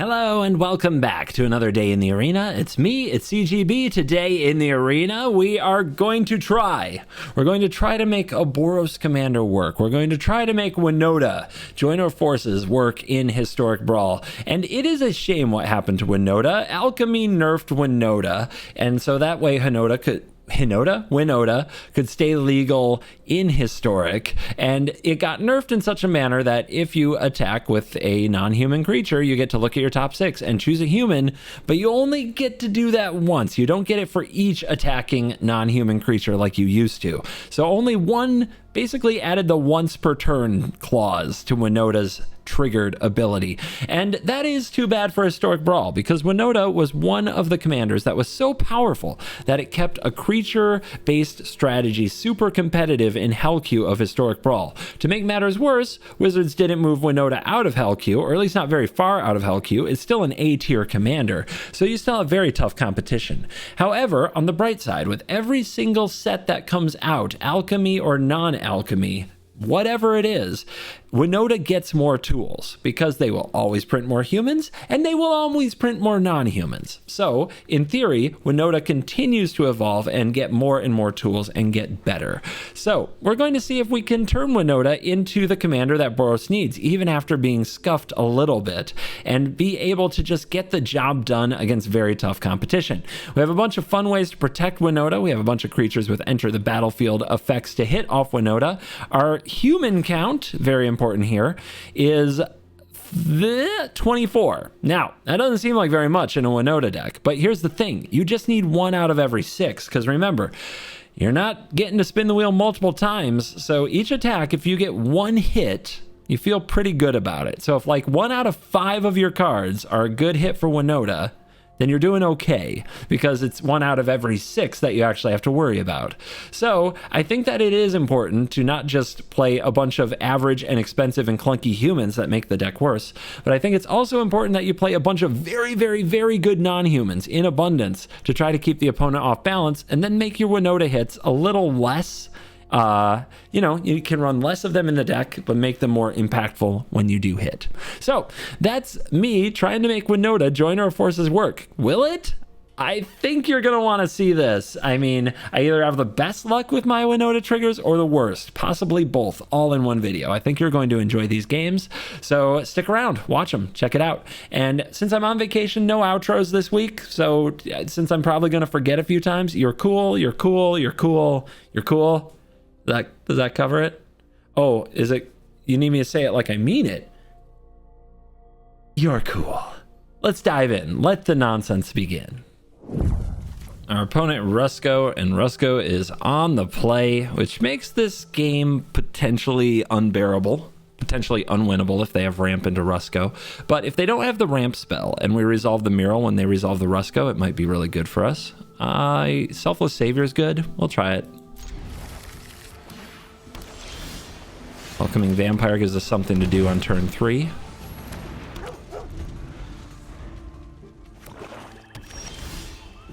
Hello and welcome back to another day in the arena. It's me, it's CGB. Today in the arena, we're going to try to make a Boros commander work. We're going to try to make Winota join our forces work in Historic Brawl. And it is a shame what happened to Winota. Alchemy nerfed Winota, and so that way Winota could stay legal in Historic, and it got nerfed in such a manner that if you attack with a non-human creature, you get to look at your top 6 and choose a human, but you only get to do that once. You don't get it for each attacking non-human creature like you used to. So only one basically added the once per turn clause to Winota's triggered ability. And that is too bad for Historic Brawl, because Winota was one of the commanders that was so powerful that it kept a creature-based strategy super competitive in Hell Queue of Historic Brawl. To make matters worse, Wizards didn't move Winota out of Hell Queue, or at least not very far out of Hell Queue. It's still an A-tier commander, so you still have very tough competition. However, on the bright side, with every single set that comes out, alchemy or non-alchemy, whatever it is, Winota gets more tools because they will always print more humans and they will always print more non-humans. So in theory, Winota continues to evolve and get more and more tools and get better. So we're going to see if we can turn Winota into the commander that Boros needs, even after being scuffed a little bit, and be able to just get the job done against very tough competition. We have a bunch of fun ways to protect Winota. We have a bunch of creatures with enter the battlefield effects to hit off Winota. Our human count, very important here, is 24. Now, that doesn't seem like very much in a Winota deck, but here's the thing. You just need 1 out of every 6, because remember, you're not getting to spin the wheel multiple times, so each attack, if you get 1 hit, you feel pretty good about it. So if like 1 out of 5 of your cards are a good hit for Winota, then you're doing okay, because it's 1 out of every 6 that you actually have to worry about. So I think that it is important to not just play a bunch of average and expensive and clunky humans that make the deck worse, but I think it's also important that you play a bunch of very, very, very good non-humans in abundance to try to keep the opponent off balance, and then make your Winota hits a little less. You can run less of them in the deck, but make them more impactful when you do hit. So that's me trying to make Winota join our forces work. Will it? I think you're going to want to see this. I mean, I either have the best luck with my Winota triggers or the worst, possibly both, all in one video. I think you're going to enjoy these games, so stick around, watch them, check it out. And since I'm on vacation, no outros this week, so since I'm probably going to forget a few times, you're cool, you're cool, you're cool, you're cool. Does that cover it? Oh, is it? You need me to say it like I mean it. You're cool. Let's dive in. Let the nonsense begin. Our opponent Rusco, and Rusco is on the play, which makes this game potentially unbearable, potentially unwinnable if they have ramp into Rusco. But if they don't have the ramp spell and we resolve the mural when they resolve the Rusco, it might be really good for us. Selfless Savior is good. We'll try it. Welcoming Vampire gives us something to do on turn 3.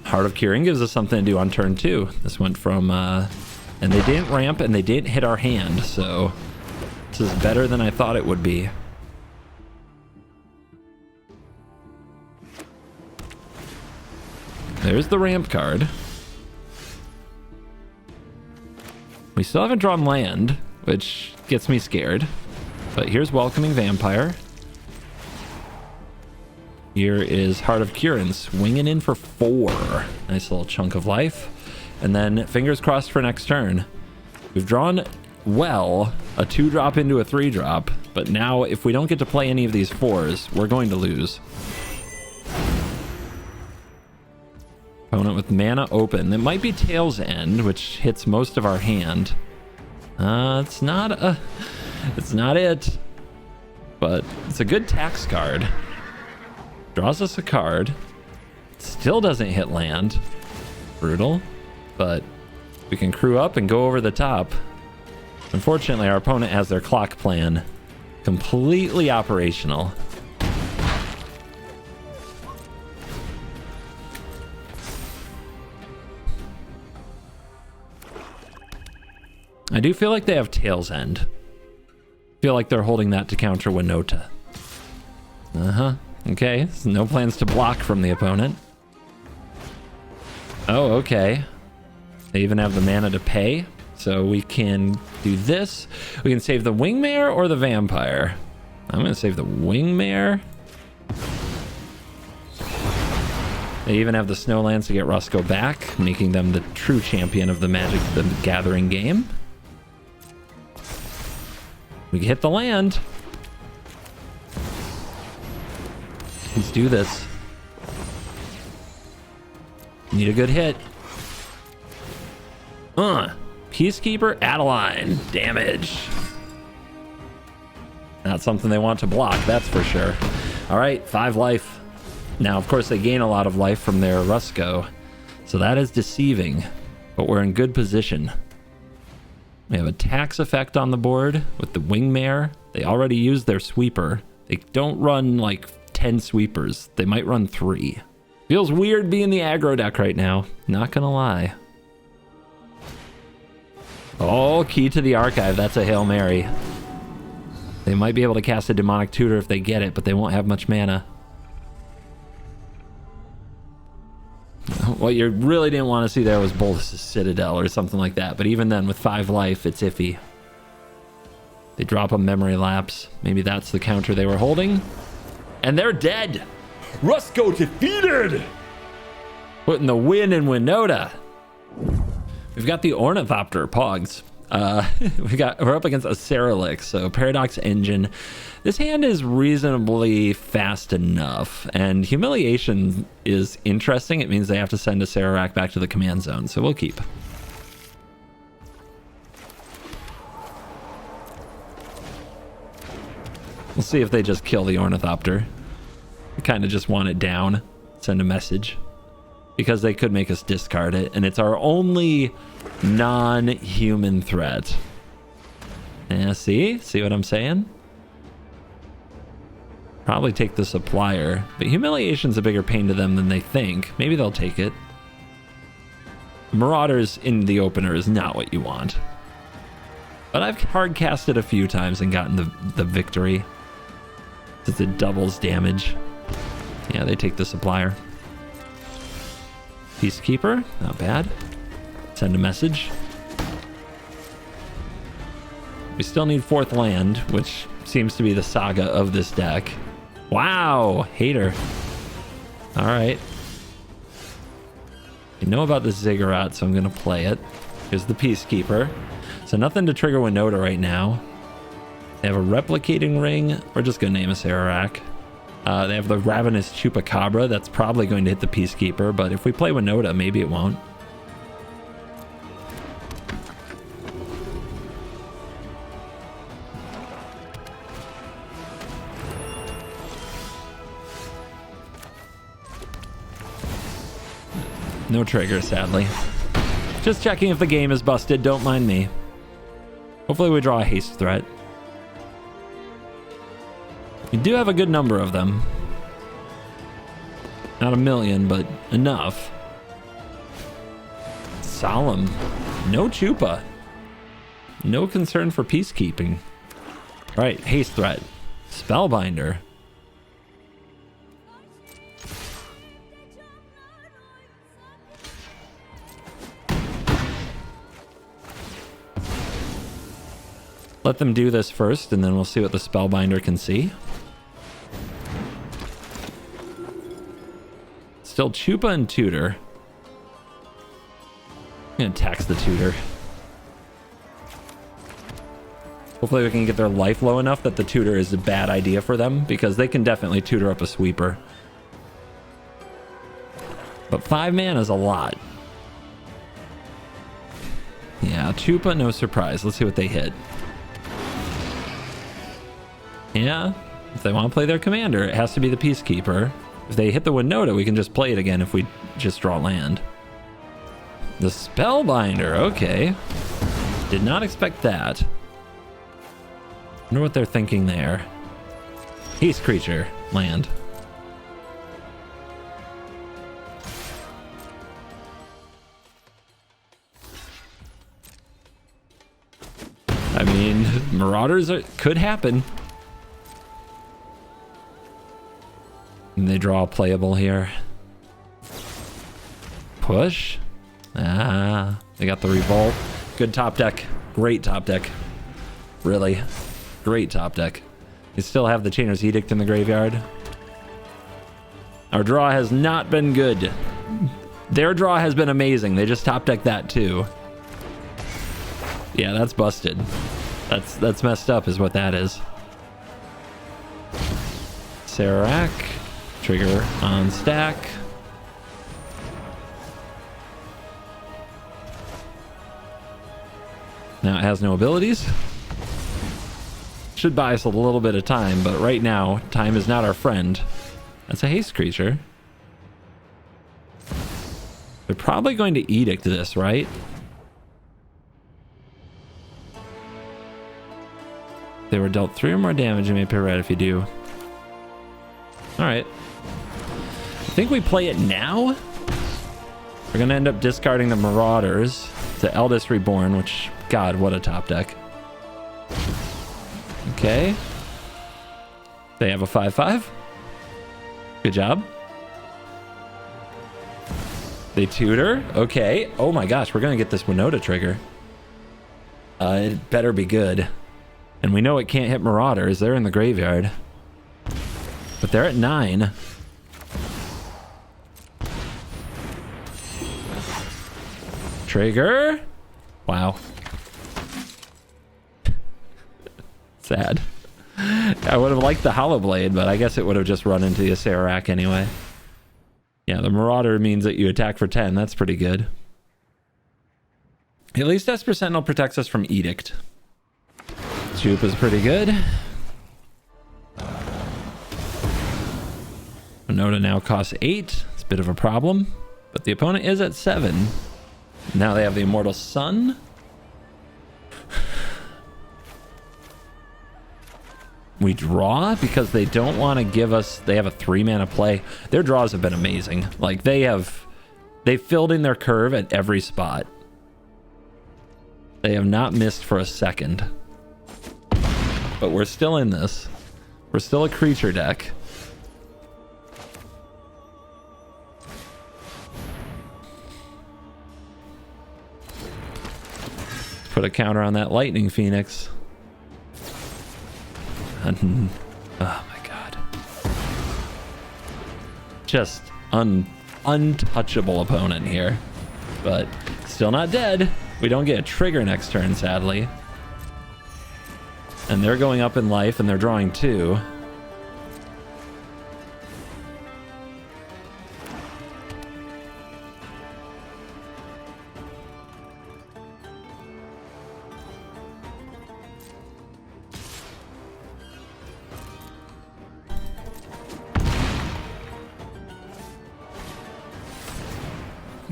Heart of Curing gives us something to do on turn 2. This went from, and they didn't ramp and they didn't hit our hand, so this is better than I thought it would be. There's the ramp card. We still haven't drawn land, which gets me scared. But here's Welcoming Vampire. Here is Heart of Curin, swinging in for 4. Nice little chunk of life. And then fingers crossed for next turn. We've drawn, well, a 2-drop into a 3-drop. But now, if we don't get to play any of these 4s, we're going to lose. Opponent with mana open. It might be Tail's End, which hits most of our hand. It's not it, but it's a good tax card. Draws us a card. Still doesn't hit land. Brutal, but we can crew up and go over the top. Unfortunately, our opponent has their clock plan completely operational. I do feel like they have Tail's End. Feel like they're holding that to counter Winota. Okay, so no plans to block from the opponent. Oh, okay. They even have the mana to pay. So we can do this. We can save the Wingmare or the Vampire. I'm going to save the Wingmare. They even have the Snowlands to get Rusco back, making them the true champion of the Magic the Gathering game. We can hit the land. Let's do this. Need a good hit. Peacekeeper, Adeline. Damage. Not something they want to block, that's for sure. All right, 5 life. Now, of course, they gain a lot of life from their Rusco, so that is deceiving, but we're in good position. We have a tax effect on the board with the Wingmare. They already used their sweeper. They don't run like 10 sweepers. They might run 3. Feels weird being the aggro deck right now, not gonna lie. Oh, Key to the Archive. That's a Hail Mary. They might be able to cast a Demonic Tutor if they get it, but they won't have much mana. What you really didn't want to see there was Boldus' Citadel or something like that, but even then, with 5 life, it's iffy. They drop a Memory Lapse. Maybe that's the counter they were holding. And they're dead! Rusco defeated! Putting the win in Winota. We've got the Ornithopter, Pogs. We're up against Acererak, so Paradox Engine. This hand is reasonably fast enough, and Humiliation is interesting. It means they have to send Acererak back to the command zone, so we'll keep. We'll see if they just kill the Ornithopter. We kind of just want it down, send a message. Because they could make us discard it, and it's our only non-human threat. Yeah, see what I'm saying? Probably take the Supplier, but Humiliation's a bigger pain to them than they think. Maybe they'll take it. Marauders in the opener is not what you want. But I've hard casted a few times and gotten the victory. Since it doubles damage. Yeah, they take the Supplier. Peacekeeper, not bad. Send a message. We still need 4th land, which seems to be the saga of this deck. Wow, hater. All right. I know about the Ziggurat, so I'm going to play it. Here's the Peacekeeper. So nothing to trigger Winota right now. They have a Replicating Ring. We're just going to name Acererak. They have the Ravenous Chupacabra. That's probably going to hit the Peacekeeper, but if we play Winota, maybe it won't. No trigger, sadly. Just checking if the game is busted. Don't mind me. Hopefully we draw a haste threat. We do have a good number of them. Not a million, but enough. Solemn. No Chupa. No concern for peacekeeping. All right, haste threat. Spellbinder. Let them do this first, and then we'll see what the Spellbinder can see. Still Chupa and Tutor. I'm gonna tax the Tutor. Hopefully we can get their life low enough that the Tutor is a bad idea for them, because they can definitely tutor up a sweeper. But 5 mana is a lot. Yeah, Chupa, no surprise. Let's see what they hit. Yeah, if they want to play their commander, it has to be the Peacekeeper. If they hit the Winota, we can just play it again if we just draw land. The Spellbinder, okay. Did not expect that. Wonder what they're thinking there. Haste creature, land. I mean, Marauders could happen. And they draw playable here. Push. Ah, they got the revolt. Good top deck. Great top deck. Really great top deck. You still have the Chainer's Edict in the graveyard. Our draw has not been good. Their draw has been amazing. They just top decked that too. Yeah, that's busted. That's messed up is what that is. Acererak. Trigger on stack. Now it has no abilities. Should buy us a little bit of time, but right now, time is not our friend. That's a haste creature. They're probably going to edict this, right? They were dealt 3 or more damage. You may pay red if you do. Alright. I think we play it now. We're going to end up discarding the Marauders to Eldest Reborn, which, God, what a top deck. Okay. They have a 5/5. Good job. They tutor. Okay. Oh my gosh, we're going to get this Winota trigger. It better be good. And we know it can't hit Marauders. They're in the graveyard. But they're at 9. Trigger. Wow. Sad. I would have liked the Hollow Blade, but I guess it would have just run into the Acererak anyway. Yeah, the Marauder means that you attack for 10. That's pretty good. At least Esper Sentinel protects us from Edict. Jupe is pretty good. Winota now costs 8. It's a bit of a problem, but the opponent is at 7. Now they have the Immortal Sun. We draw because they don't want to give us... They have a 3-mana play. Their draws have been amazing. Like, they've filled in their curve at every spot. They have not missed for a second. But we're still in this. We're still a creature deck. Put a counter on that Lightning Phoenix. Oh my god. Just untouchable opponent here. But still not dead. We don't get a trigger next turn, sadly. And they're going up in life and they're drawing 2.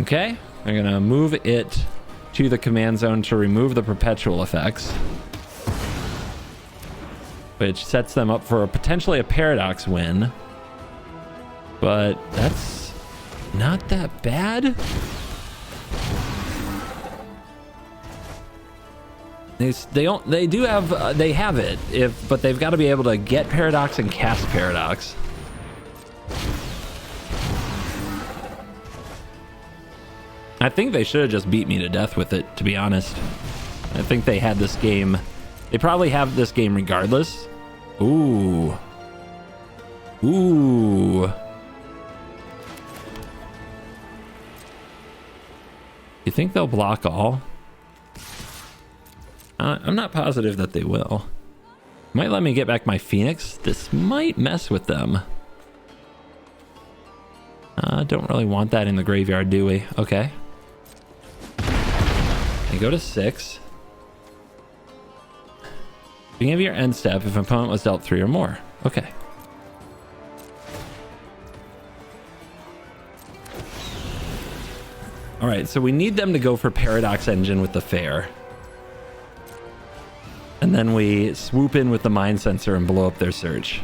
Okay, we're gonna move it to the command zone to remove the perpetual effects, which sets them up for potentially a paradox win. But that's not that bad. They have it, but they've got to be able to get paradox and cast paradox. I think they should have just beat me to death with it, to be honest. I think they had this game. They probably have this game regardless. Ooh. Ooh. You think they'll block all? I'm not positive that they will. Might let me get back my Phoenix. This might mess with them. Don't really want that in the graveyard, do we? Okay. I go to 6. Beginning of your end step if an opponent was dealt 3 or more. Okay. Alright, so we need them to go for Paradox Engine with the Fair. And then we swoop in with the Mind Sensor and blow up their search.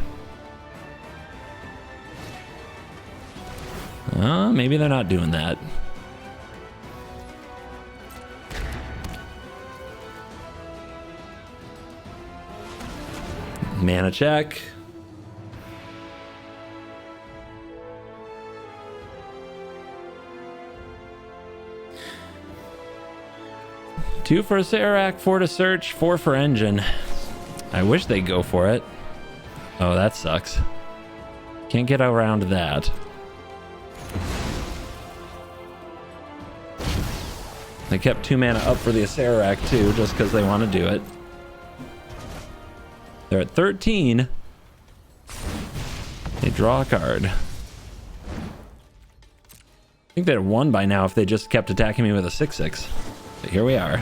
Maybe they're not doing that. Mana check. 2 for Acererak, 4 to search, 4 for engine. I wish they'd go for it. Oh, that sucks. Can't get around that. They kept 2 mana up for the Acererak too, just because they want to do it. They're at 13. They draw a card. I think they'd have won by now if they just kept attacking me with a 6/6. But here we are.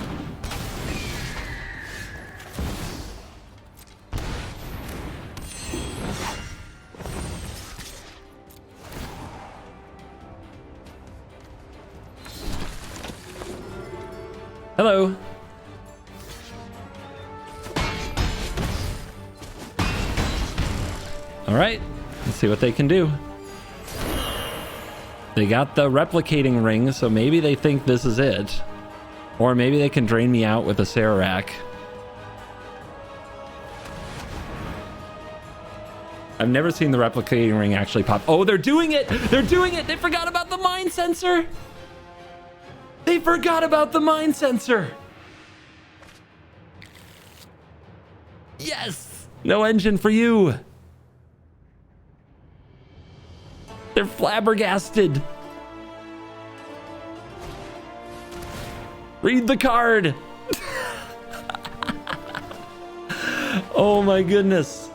Hello. All right, let's see what they can do. They got the replicating ring, so maybe they think this is it. Or maybe they can drain me out with a Acererak. I've never seen the replicating ring actually pop. Oh, they're doing it! They're doing it! They forgot about the mind sensor! They forgot about the mind sensor! Yes! No engine for you! They're flabbergasted! Read the card! Oh my goodness.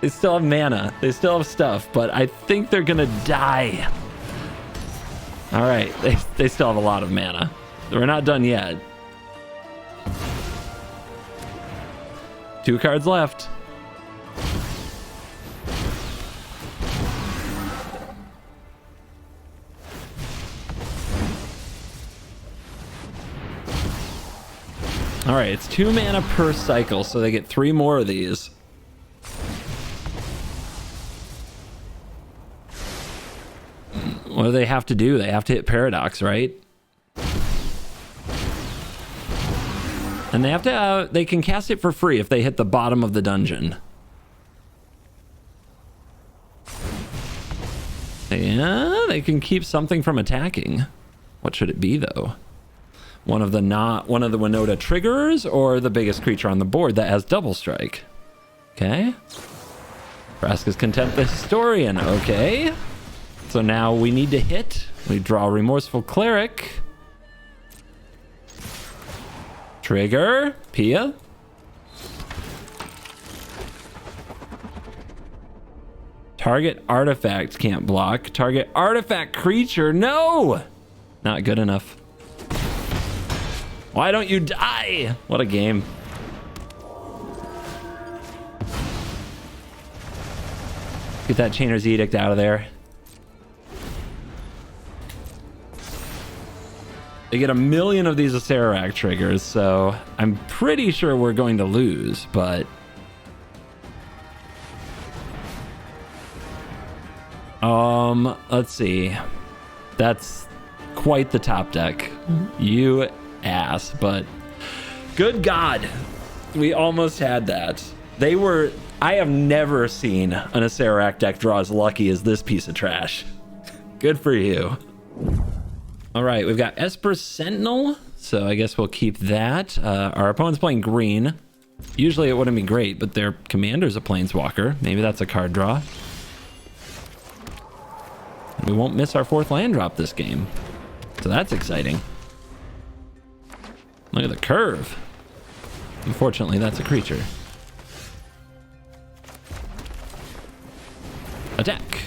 They still have mana. They still have stuff, but I think they're gonna die. All right, they still have a lot of mana. We're not done yet. 2 cards left. All right, it's 2 mana per cycle, so they get 3 more of these. What do they have to do? They have to hit Paradox, right? And they have to, they can cast it for free if they hit the bottom of the dungeon. Yeah, they can keep something from attacking. What should it be though? One of the Winota triggers or the biggest creature on the board that has double strike? Okay. Vraska's Contempt the Historian. Okay. So now we need to hit. We draw Remorseful Cleric. Trigger. Pia. Target artifact can't block. Target artifact creature. No! Not good enough. Why don't you die? What a game. Get that Chainer's Edict out of there. They get 1 million of these Acererak triggers, so I'm pretty sure we're going to lose, but... let's see. That's quite the top deck. You ass, but good God, we almost had that. I have never seen an Acererak deck draw as lucky as this piece of trash. Good for you. All right, we've got Esper Sentinel, so I guess we'll keep that. Our opponent's playing green. Usually it wouldn't be great, but their commander's a Planeswalker. Maybe that's a card draw. We won't miss our 4th land drop this game, so that's exciting. Look at the curve. Unfortunately, that's a creature. Attack.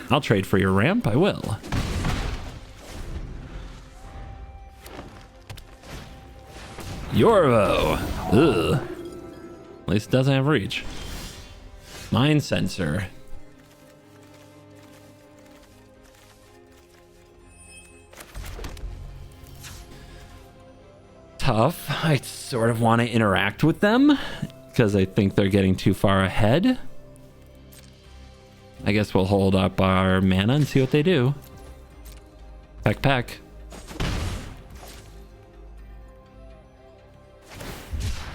I'll trade for your ramp. I will. Yorvo. Ugh. At least it doesn't have reach. Mind Sensor. Tough. I sort of want to interact with them because I think they're getting too far ahead. I guess we'll hold up our mana and see what they do. Peck.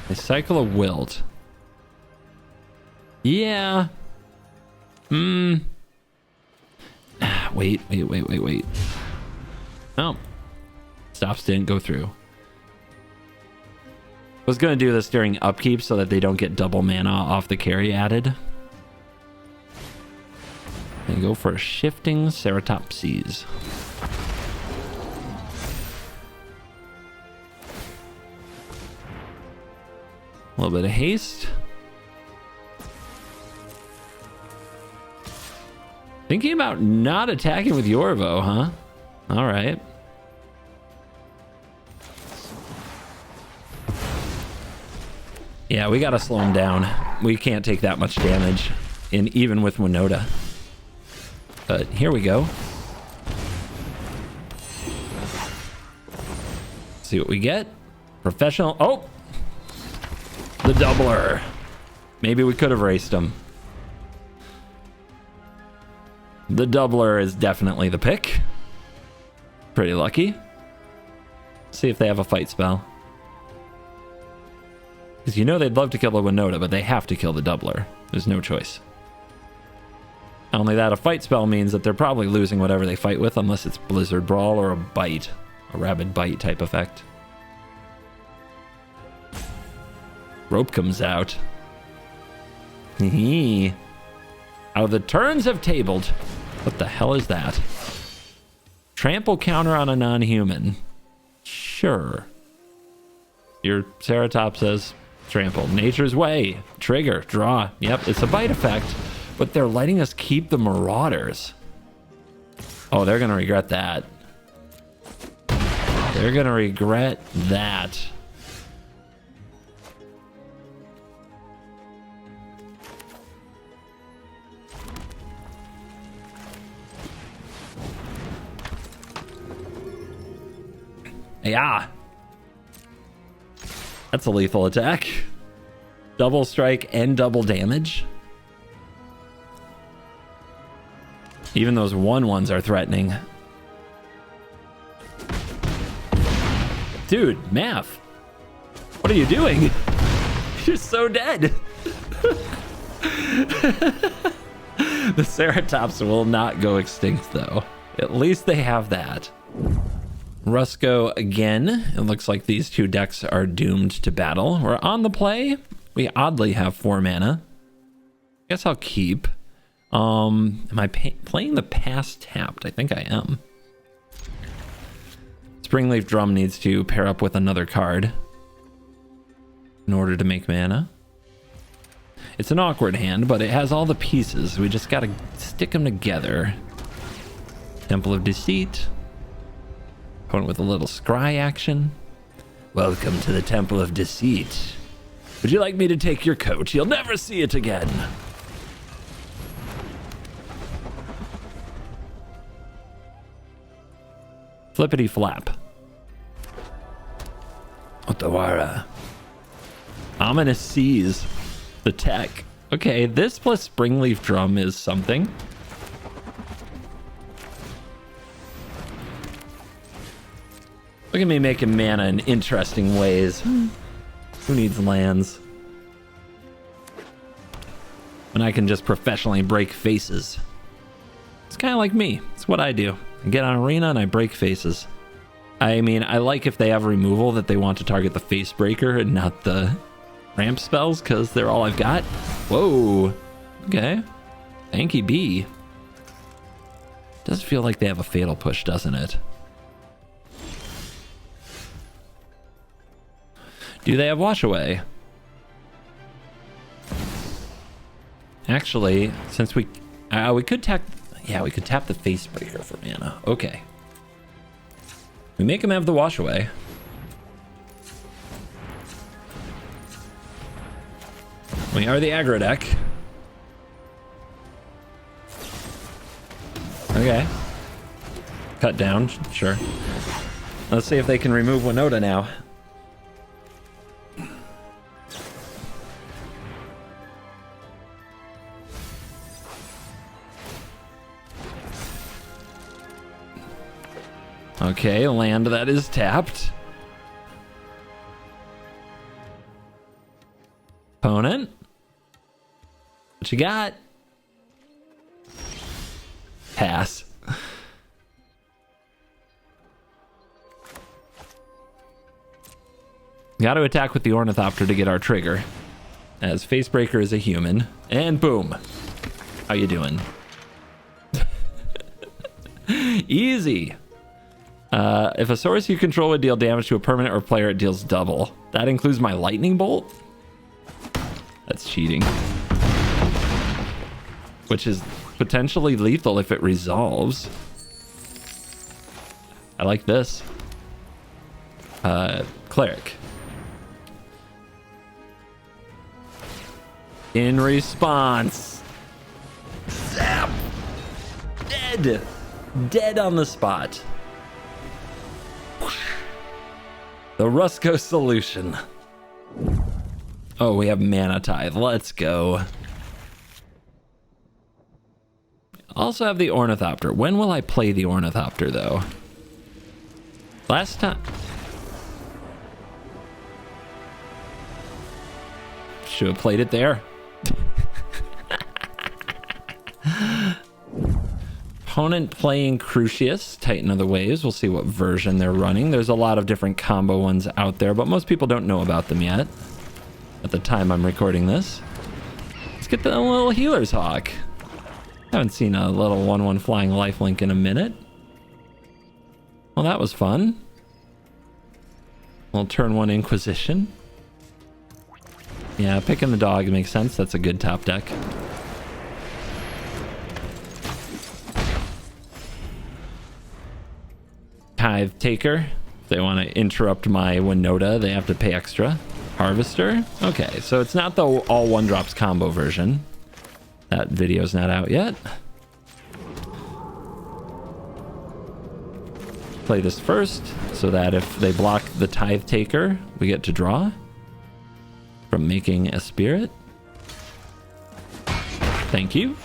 They cycle a Wilt. Yeah. Wait. Oh. Stops didn't go through. Was going to do this during upkeep so that they don't get double mana off the carry added. And go for a shifting Ceratopsies. A little bit of haste. Thinking about not attacking with Yorvo, huh? All right. Yeah, we gotta slow him down. We can't take that much damage, even with Winota. But here we go. See what we get. Professional. Oh! The doubler. Maybe we could have raced him. The doubler is definitely the pick. Pretty lucky. See if they have a fight spell. Because you know they'd love to kill the Winota, but they have to kill the doubler. There's no choice. Not only that, a fight spell means that they're probably losing whatever they fight with, unless it's Blizzard Brawl or a bite. A rabid bite type effect. Rope comes out. Hee. How the turns have tabled. What the hell is that? Trample counter on a non-human. Sure. Your Ceratop says trample. Nature's way. Trigger. Draw. Yep, it's a bite effect. But they're letting us keep the Marauders. Oh, they're going to regret that. They're going to regret that. Yeah. That's a lethal attack. Double strike and double damage. Even those 1/1s are threatening. Dude, math. What are you doing? You're so dead. The Ceratops will not go extinct, though. At least they have that. Rusco again. It looks like these two decks are doomed to battle. We're on the play. We oddly have 4 mana. Guess I'll keep. Am I playing the pass tapped? I think I am. Springleaf Drum needs to pair up with another card in order to make mana. It's an awkward hand, but it has all the pieces. We just gotta stick them together. Temple of Deceit. Opponent with a little scry action. Welcome to the Temple of Deceit. Would you like me to take your coat? You'll never see it again. Flippity flap. Otawara. Ominous Seas. The tech. Okay, this plus Springleaf Drum is something. Look at me making mana in interesting ways. Who needs lands? When I can just professionally break faces. It's kind of like me. It's what I do. I get on arena and I break faces. I mean, I like if they have removal that they want to target the face breaker and not the ramp spells, because they're all I've got. Whoa. Okay. Thanky B. Does feel like they have a fatal push, doesn't it? Do they have wash away? Actually, since we could tap, yeah, we could tap the face breaker for mana. Okay. We make him have the wash away. We are the aggro deck. Okay. Cut down, sure. Let's see if they can remove Winota now. Okay, land that is tapped. Opponent. What you got? Pass. Got to attack with the Ornithopter to get our trigger, as Facebreaker is a human. And boom. How you doing? Easy. If a source you control would deal damage to a permanent or player, it deals double. That includes my lightning bolt? That's cheating. Which is potentially lethal if it resolves. I like this. Cleric. In response. Zap! Dead! Dead on the spot. The Rusco solution. Oh, we have Mana Tithe. Let's go. Also have the Ornithopter. When will I play the Ornithopter, though? Last time... Should have played it there. Opponent playing Crucius, Titan of the Waves. We'll see what version they're running. There's a lot of different combo ones out there, but most people don't know about them yet. At the time I'm recording this. Let's get the little Healer's Hawk. Haven't seen a little 1/1 flying lifelink in a minute. Well, that was fun. Little turn 1 Inquisition. Yeah, picking the dog makes sense. That's a good top deck. Tithe Taker. If they want to interrupt my Winota, they have to pay extra. Harvester. Okay, so it's not the all 1-drops combo version. That video's not out yet. Play this first, so that if they block the Tithe Taker, we get to draw from making a spirit. Thank you.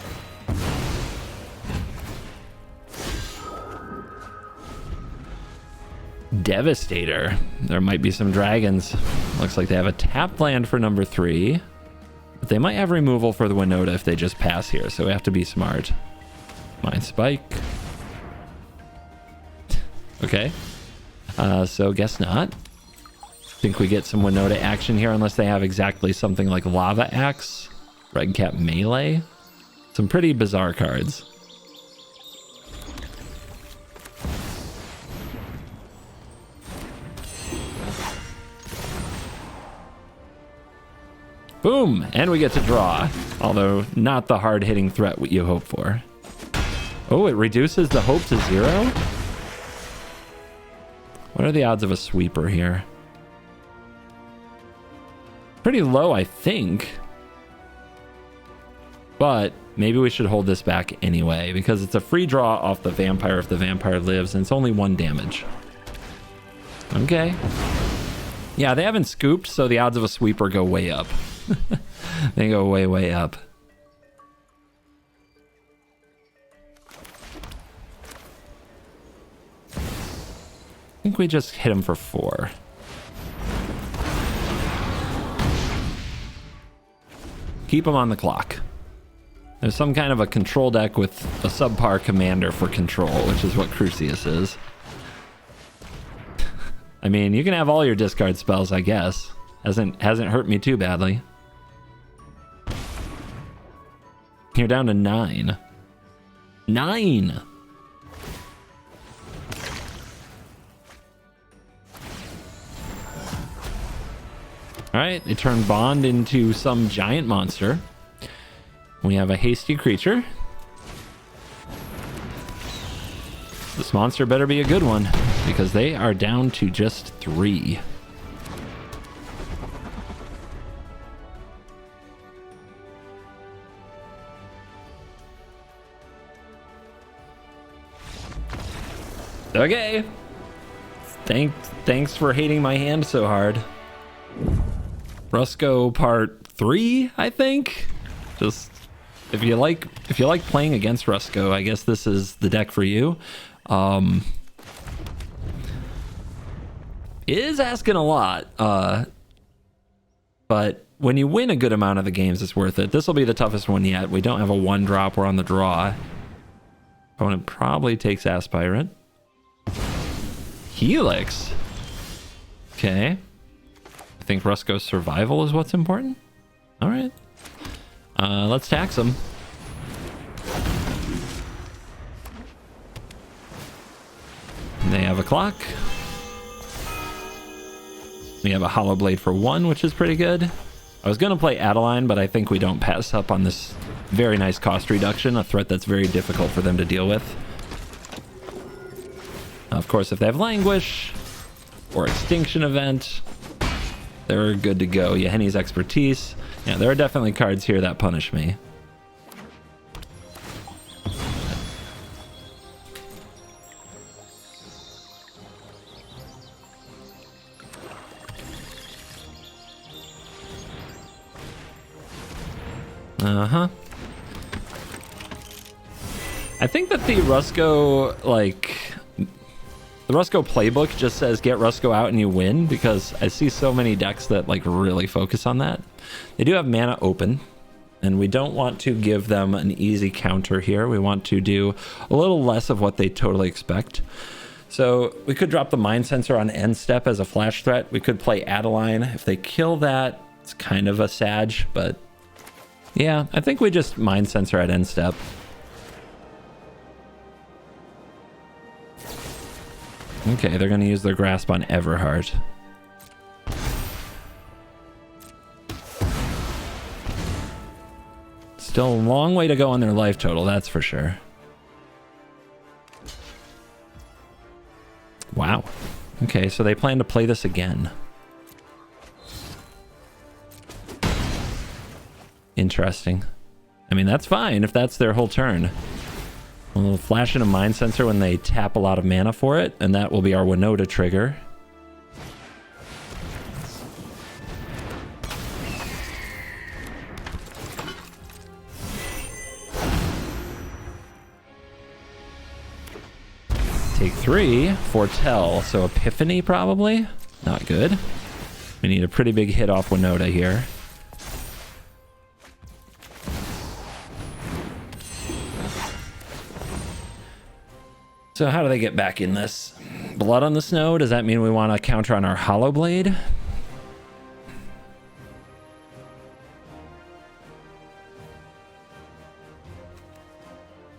Devastator. There might be some dragons. Looks like they have a tap land for number 3. But they might have removal for the Winota if they just pass here, so we have to be smart. Mind Spike. Okay. So guess not. Think we get some Winota action here unless they have exactly something like Lava Axe, Redcap Melee. Some pretty bizarre cards. Boom! And we get to draw. Although not the hard-hitting threat what you hope for. Oh, it reduces the hope to 0? What are the odds of a sweeper here? Pretty low, I think. But maybe we should hold this back anyway, because it's a free draw off the vampire if the vampire lives, and it's only 1 damage. Okay. Yeah, they haven't scooped, so the odds of a sweeper go way up. They go way, way up. I think we just hit him for 4. Keep him on the clock. There's some kind of a control deck with a subpar commander for control, which is what Crucius is. I mean, you can have all your discard spells, I guess. Hasn't hurt me too badly. You're down to 9. 9! Alright, they turn Bond into some giant monster. We have a hasty creature. This monster better be a good one, because they are down to just 3. Okay. Thanks for hating my hand so hard. Rusco part 3, I think. Just if you like playing against Rusco, I guess this is the deck for you. It is asking a lot, but when you win a good amount of the games, it's worth it. This will be the toughest one yet. We don't have a 1-drop. We're on the draw. Opponent probably takes Aspirant. Helix. Okay. think Rusco's survival is what's important. All right. Let's tax him. They have a clock. We have a hollow blade for 1, which is pretty good. I was going to play Adeline, but I think we don't pass up on this very nice cost reduction, a threat that's very difficult for them to deal with. Of course, if they have Languish or Extinction Event, they're good to go. Yahenni's Expertise. Yeah, there are definitely cards here that punish me. I think that the Rusco, like, the Rusco playbook just says get Rusco out and you win, because I see so many decks that, like, really focus on that. They do have mana open, and we don't want to give them an easy counter here. We want to do a little less of what they totally expect. So we could drop the Mind Sensor on end step as a flash threat. We could play Adeline. If they kill that, it's kind of a Sag, but yeah, I think we just Mind Sensor at end step. Okay, they're going to use their Grasp on Everheart. Still a long way to go on their life total, that's for sure. Wow. Okay, so they plan to play this again. Interesting. I mean, that's fine if that's their whole turn. We'll flash in a Mind Sensor when they tap a lot of mana for it, and that will be our Winota trigger. Take 3, Foretell, so Epiphany probably. Not good. We need a pretty big hit off Winota here. So how do they get back in this? Blood on the Snow? Does that mean we want to counter on our Hollow Blade?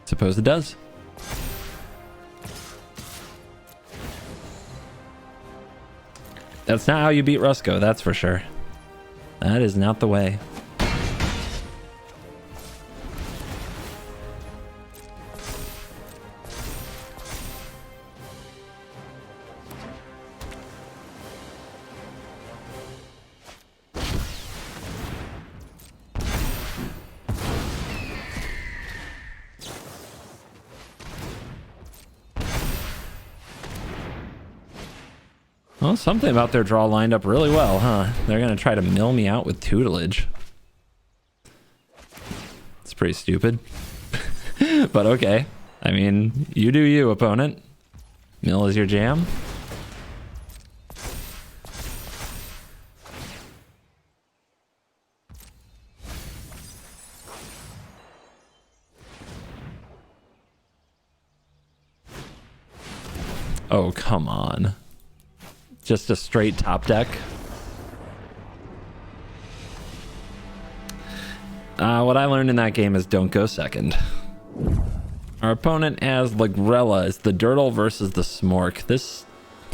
Suppose it does. That's not how you beat Rusco, that's for sure. That is not the way. Well, something about their draw lined up really well, huh? They're going to try to mill me out with Tutelage. It's pretty stupid. But okay. I mean, you do you, opponent. Mill is your jam. Oh, come on. Just a straight top deck. What I learned in that game is don't go second. Our opponent has Lagrella. It's the Dirtle versus the Smork. This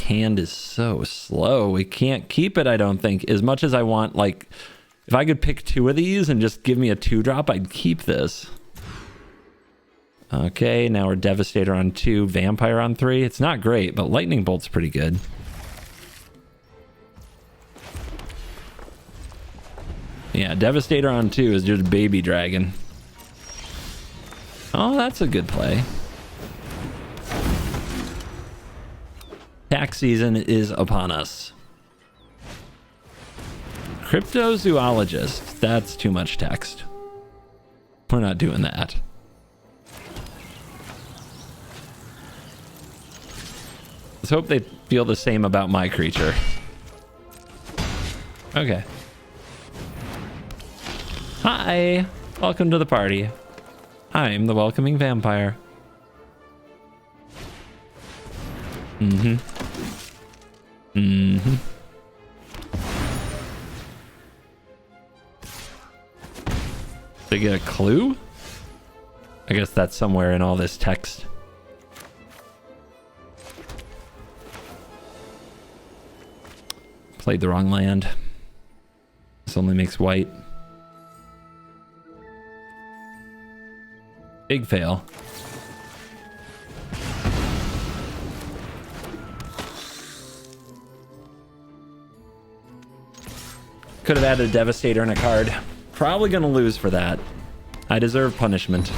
hand is so slow. We can't keep it, I don't think. As much as I want, like, if I could pick 2 of these and just give me a 2-drop, I'd keep this. Okay, now we're Devastator on 2, Vampire on 3. It's not great, but Lightning Bolt's pretty good. Yeah, Devastator on 2 is just Baby Dragon. Oh, that's a good play. Tax season is upon us. Cryptozoologist. That's too much text. We're not doing that. Let's hope they feel the same about my creature. Okay. Hi! Welcome to the party. I'm the welcoming vampire. to get a clue? I guess that's somewhere in all this text. Played the wrong land. This only makes white. Big fail. Could have added a Devastator in a card. Probably gonna lose for that. I deserve punishment.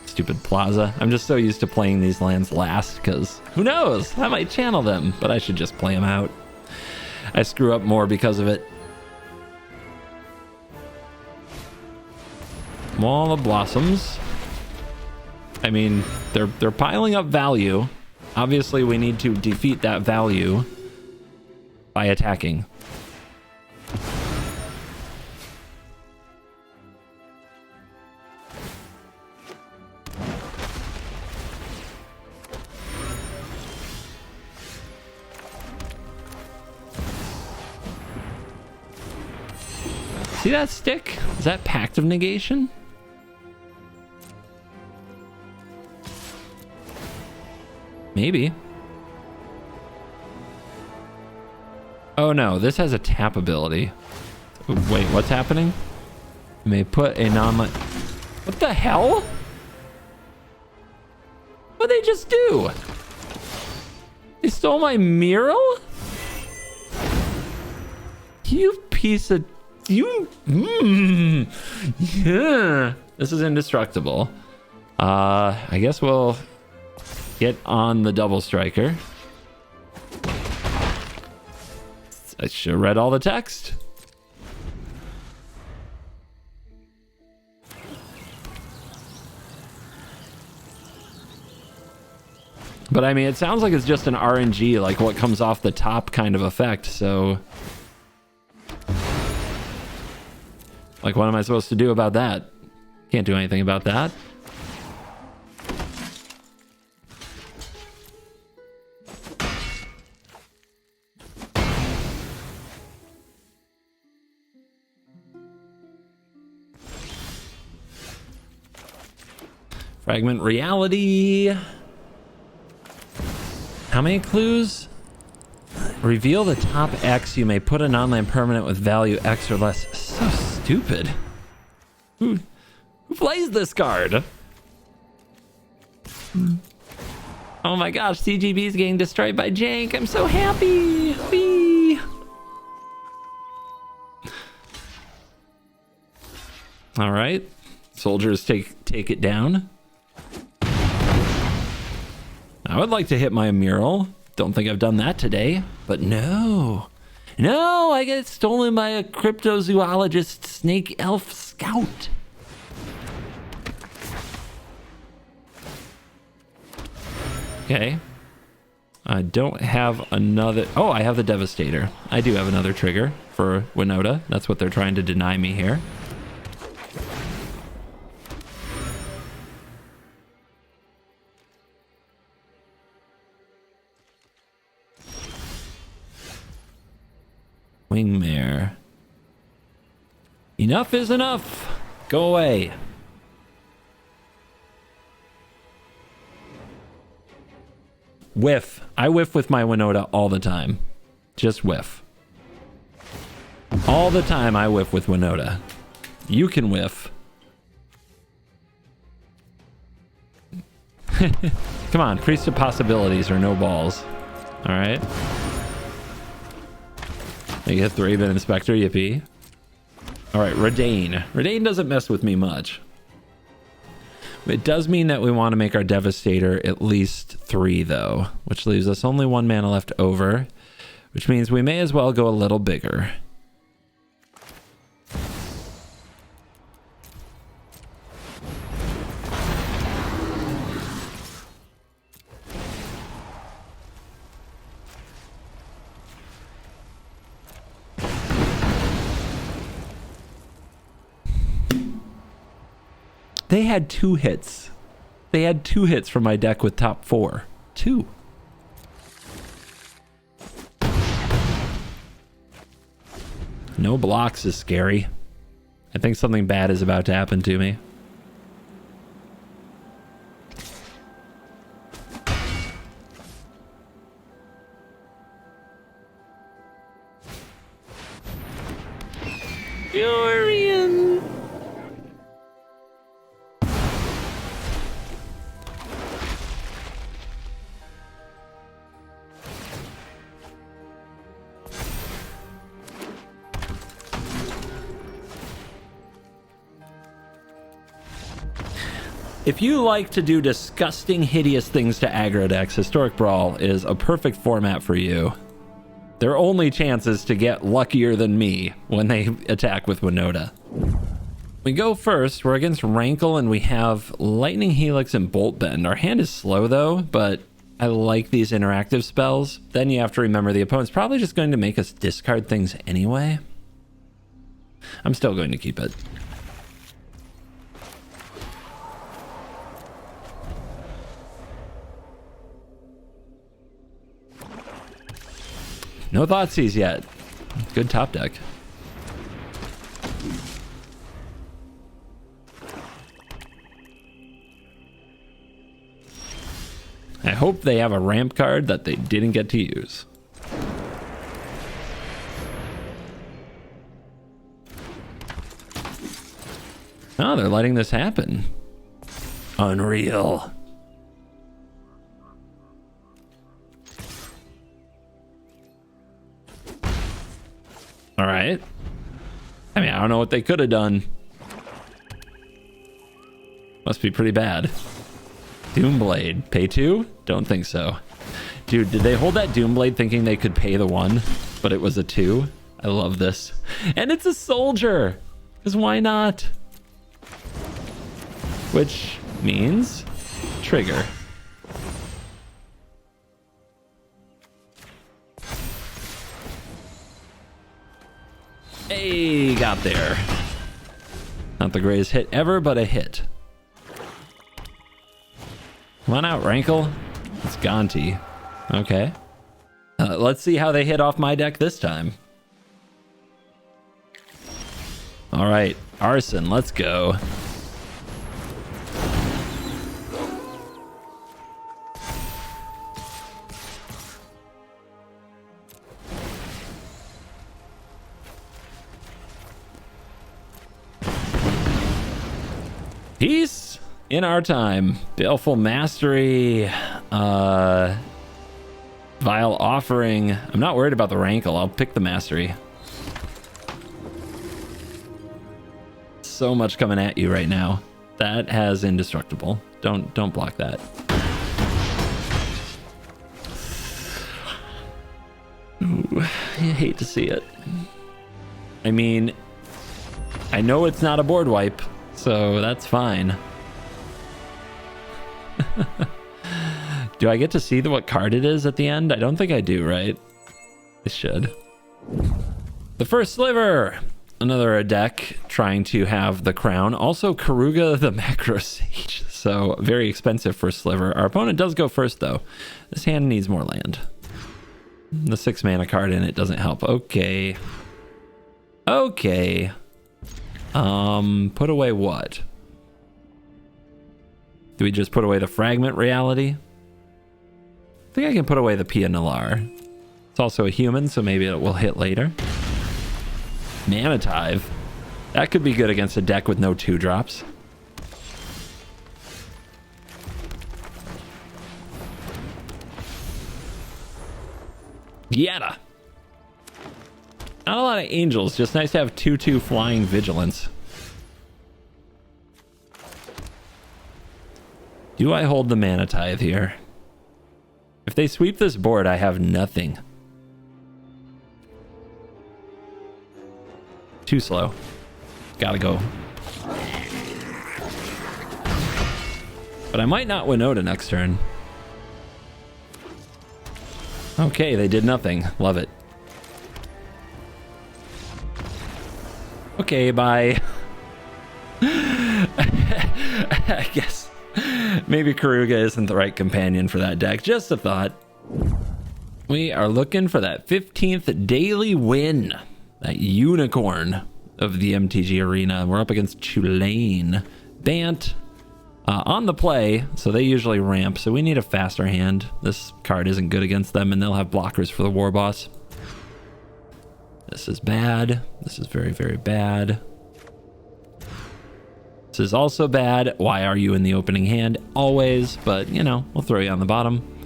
Stupid Plaza. I'm just so used to playing these lands last, because who knows? I might channel them, but I should just play them out. I screw up more because of it. Wall of Blossoms. I mean, they're piling up value. Obviously, we need to defeat that value by attacking. See that stick? Is that Pact of Negation? Maybe. Oh no, this has a tap ability. Wait, what's happening? You may put a non-land... What the hell? What'd they just do? They stole my mural? You piece of... You... Yeah. This is indestructible. I guess we'll get on the double striker. I should have read all the text. But I mean, it sounds like it's just an RNG, like what comes off the top kind of effect, so... Like, what am I supposed to do about that? Can't do anything about that. Fragment reality. How many clues? Reveal the top X. You may put a non-land permanent with value X or less. So stupid. Who plays this card? Oh my gosh, CGB is getting destroyed by Jank. I'm so happy. Whee. All right. Soldiers take it down. I would like to hit my mural. Don't think I've done that today, but no. No, I get stolen by a cryptozoologist snake elf scout. Okay. I don't have another... Oh, I have the Devastator. I do have another trigger for Winota. That's what they're trying to deny me here. Wingmare. Enough is enough. Go away. Whiff. I whiff with my Winota all the time. Just whiff. All the time I whiff with Winota. You can whiff. Come on, Priest of Possibilities or no balls. All right. You get the Raven Inspector, yippee. All right, Redain. Redain doesn't mess with me much. It does mean that we want to make our Devastator at least 3, though, which leaves us only 1 mana left over, which means we may as well go a little bigger. They had 2 hits. They had 2 hits from my deck with top 4. 2. No blocks is scary. I think something bad is about to happen to me. Dorian. If you like to do disgusting, hideous things to aggro decks, Historic Brawl is a perfect format for you. Their only chance is to get luckier than me when they attack with Winota. We go first. We're against Rankle, and we have Lightning Helix and Bolt Bend. Our hand is slow, though, but I like these interactive spells. Then you have to remember the opponent's probably just going to make us discard things anyway. I'm still going to keep it. No Thoughtseize yet. Good top deck. I hope they have a ramp card that they didn't get to use. Oh, they're letting this happen. Unreal. All right. I mean, I don't know what they could have done. Must be pretty bad. Doomblade. Pay 2? Don't think so. Dude, did they hold that Doomblade thinking they could pay the 1, but it was a 2? I love this. And it's a soldier! Because why not? Which means trigger. Hey, got there. Not the greatest hit ever, but a hit. Come on out, Rankle. It's Gonti. Okay. Let's see how they hit off my deck this time. All right, Arson, let's go. Peace in our time. Baleful Mastery. Vile Offering. I'm not worried about the Rankle. I'll pick the Mastery. So much coming at you right now. That has Indestructible. Don't block that. Ooh, I hate to see it. I mean, I know it's not a board wipe, so that's fine. Do I get to see what card it is at the end? I don't think I do, right? I should. The first Sliver. Another deck trying to have the crown. Also, Karuga the Macro Sage. So, very expensive for Sliver. Our opponent does go first, though. This hand needs more land. The 6 mana card in it doesn't help. Okay. Okay. Put away what? Do we just put away the Fragment Reality? I think I can put away the Pia Nalar. It's also a human, so maybe it will hit later. Manative. That could be good against a deck with no 2-drops. Yada. Not a lot of angels, just nice to have 2/2 flying vigilance. Do I hold the Mana Tithe here? If they sweep this board, I have nothing. Too slow. Gotta go. But I might not Winota next turn. Okay, they did nothing. Love it. Okay, bye. I guess maybe Karuga isn't the right companion for that deck. Just a thought. We are looking for that 15th daily win. That unicorn. of the MTG arena. We're up against Tulane. Bant on the play, so they usually ramp, so we need a faster hand. This card isn't good against them, and they'll have blockers for the War Boss. This is bad. This is very, very bad. This is also bad. Why are you in the opening hand? Always, but, you know, we'll throw you on the bottom.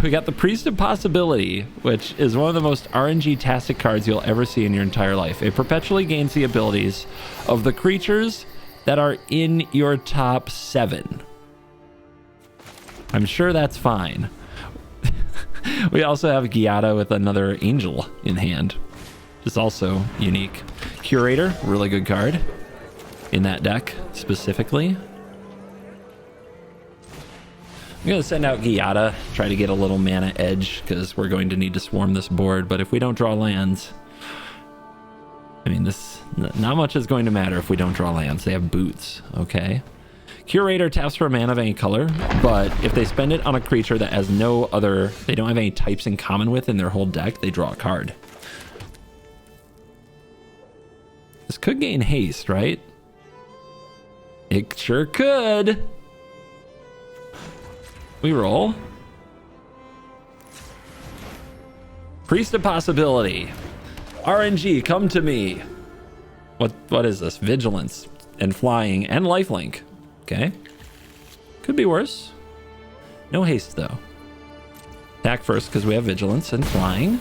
We got the Priest of Possibility, which is one of the most RNG-tastic cards you'll ever see in your entire life. It perpetually gains the abilities of the creatures that are in your top 7. I'm sure that's fine. We also have Giada with another Angel in hand, which is also unique. Curator, really good card in that deck specifically. I'm going to send out Giada, try to get a little mana edge, because we're going to need to swarm this board. But if we don't draw lands, I mean, not much is going to matter if we don't draw lands. They have boots, okay? Curator taps for a mana of any color, but if they spend it on a creature that has no other, they don't have any types in common with in their whole deck, they draw a card. This could gain haste, right? It sure could. We roll. Priest of Possibility. RNG, come to me. What is this? Vigilance and flying and lifelink. Okay. Could be worse. No haste though. Attack first because we have vigilance and flying.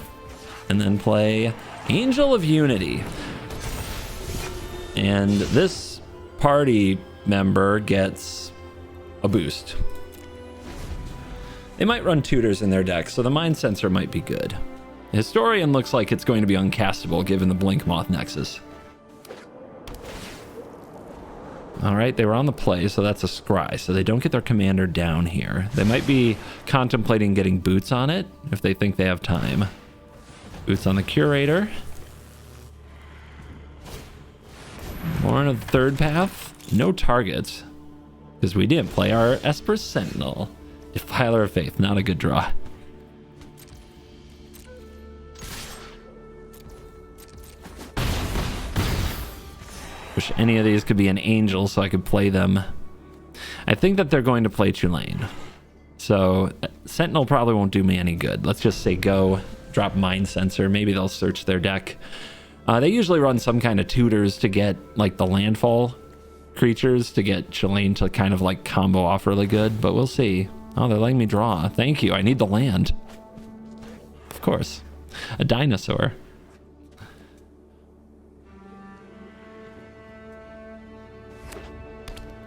And then play Angel of Unity. And this party member gets a boost. They might run tutors in their deck, so the Mind Sensor might be good. Historian looks like it's going to be uncastable given the Blink Moth Nexus. All right, they were on the play, so that's a scry, so they don't get their commander down here. They might be contemplating getting boots on it if they think they have time. Boots on the Curator. More on the third path. No targets, because we didn't play our Esper Sentinel. Defiler of Faith, not a good draw. Wish any of these could be an angel so I could play them. I think that they're going to play Tulane. So Sentinel probably won't do me any good. Let's just say go, drop Mind Sensor. Maybe they'll search their deck. They usually run some kind of tutors to get like the landfall creatures to get Tulane to kind of like combo off really good, but we'll see. Oh, they're letting me draw. Thank you. I need the land. Of course. A dinosaur.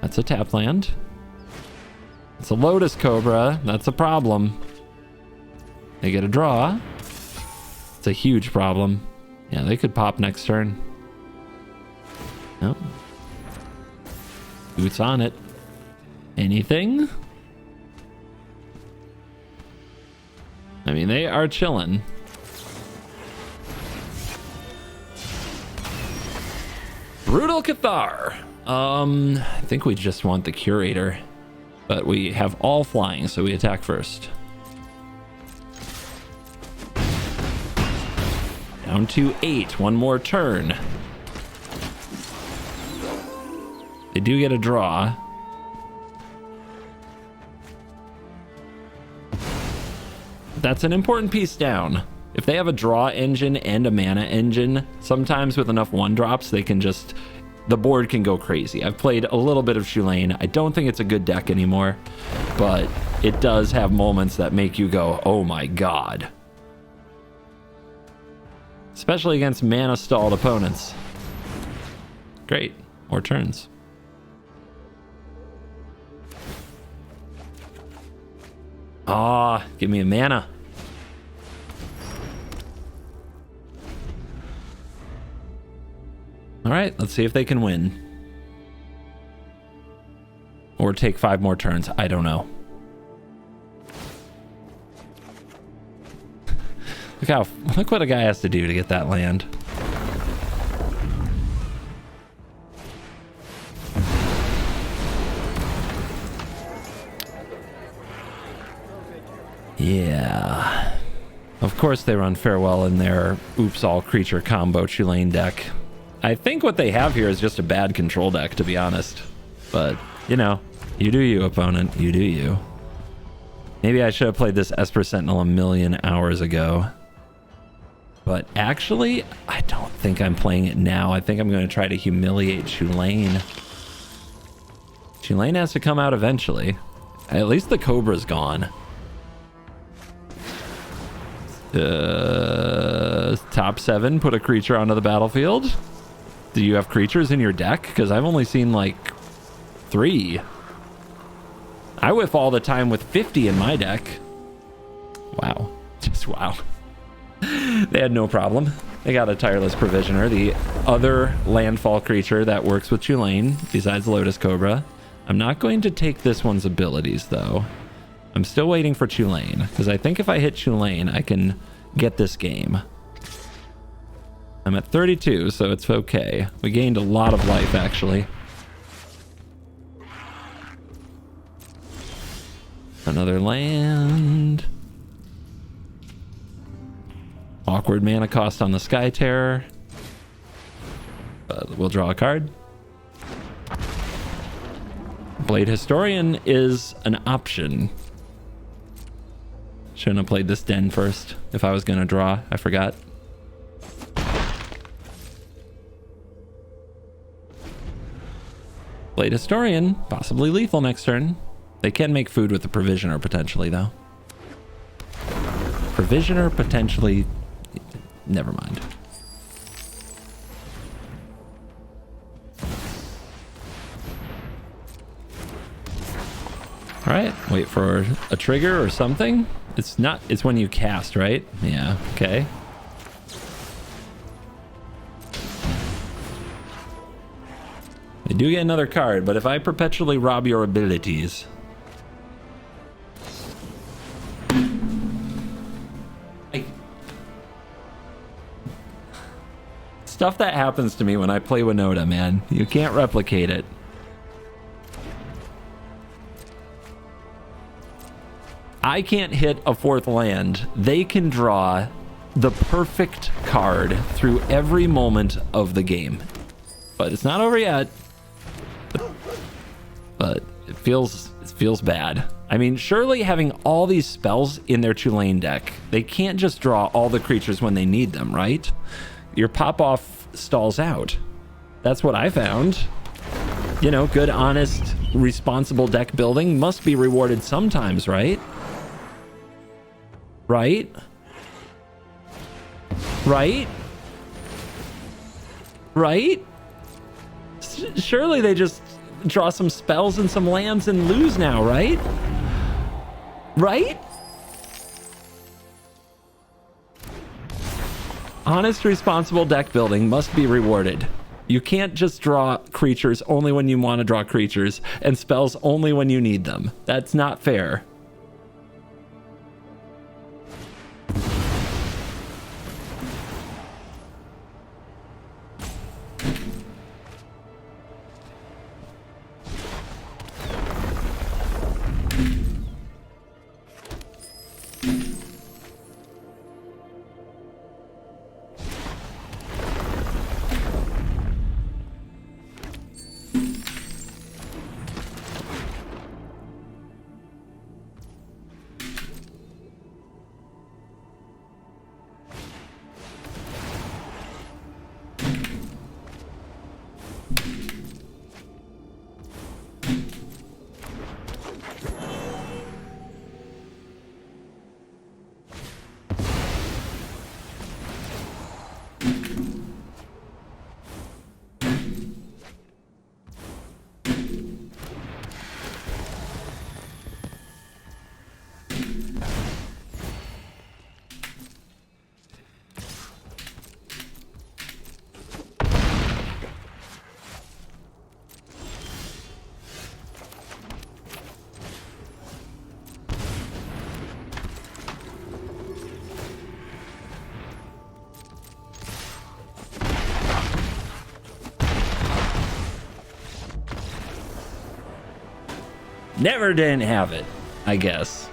That's a tap land. It's a Lotus Cobra. That's a problem. They get a draw. It's a huge problem. Yeah, they could pop next turn. Nope. Boots on it. Anything? I mean, they are chilling. Brutal Cathar. I think we just want the Curator, but we have all flying, so we attack first. Down to 8. One more turn. They do get a draw. That's an important piece down. If they have a draw engine and a mana engine, sometimes with enough 1-drops, they can just... the board can go crazy. I've played a little bit of Tulane. I don't think it's a good deck anymore, but it does have moments that make you go, oh my god. Especially against mana-stalled opponents. Great. More turns. Ah, give me a mana. All right, let's see if they can win. Or take 5 more turns. I don't know. Look what a guy has to do to get that land. Yeah. Of course they run Farewell in their Oops All Creature combo Tulane deck. I think what they have here is just a bad control deck, to be honest. But, you know, you do you, opponent. You do you. Maybe I should have played this Esper Sentinel a million hours ago. But actually, I don't think I'm playing it now. I think I'm going to try to humiliate Tulane. Tulane has to come out eventually. At least the Cobra's gone. Top 7, put a creature onto the battlefield. Do you have creatures in your deck? Because I've only seen like 3. I whiff all the time with 50 in my deck. Wow. Just wow. They had no problem. They got a Tireless Provisioner, the other landfall creature that works with Tulane, besides Lotus Cobra. I'm not going to take this one's abilities, though. I'm still waiting for Tulane, because I think if I hit Tulane, I can get this game. I'm at 32, so it's okay. We gained a lot of life, actually. Another land. Awkward mana cost on the Sky Terror. We'll draw a card. Blade Historian is an option. Shouldn't have played this Den first if I was going to draw. I forgot. Blade Historian, possibly lethal next turn. They can make food with the Provisioner potentially, though. Provisioner potentially... Never mind. All right, wait for a trigger or something. It's not, it's when you cast, right? Yeah, okay. They do get another card, but if I perpetually rob your abilities... Stuff that happens to me when I play Winota, man. You can't replicate it. I can't hit a 4th land. They can draw the perfect card through every moment of the game. But it's not over yet. But it feels bad. I mean, surely having all these spells in their Tulane deck, they can't just draw all the creatures when they need them, right? Your pop-off stalls out. That's what I found. You know, good, honest, responsible deck building must be rewarded sometimes, right? Right? Right? Right? Surely they just draw some spells and some lands and lose now, right? Right? Honest, responsible deck building must be rewarded. You can't just draw creatures only when you want to draw creatures and spells only when you need them. That's not fair. Never didn't have it, I guess.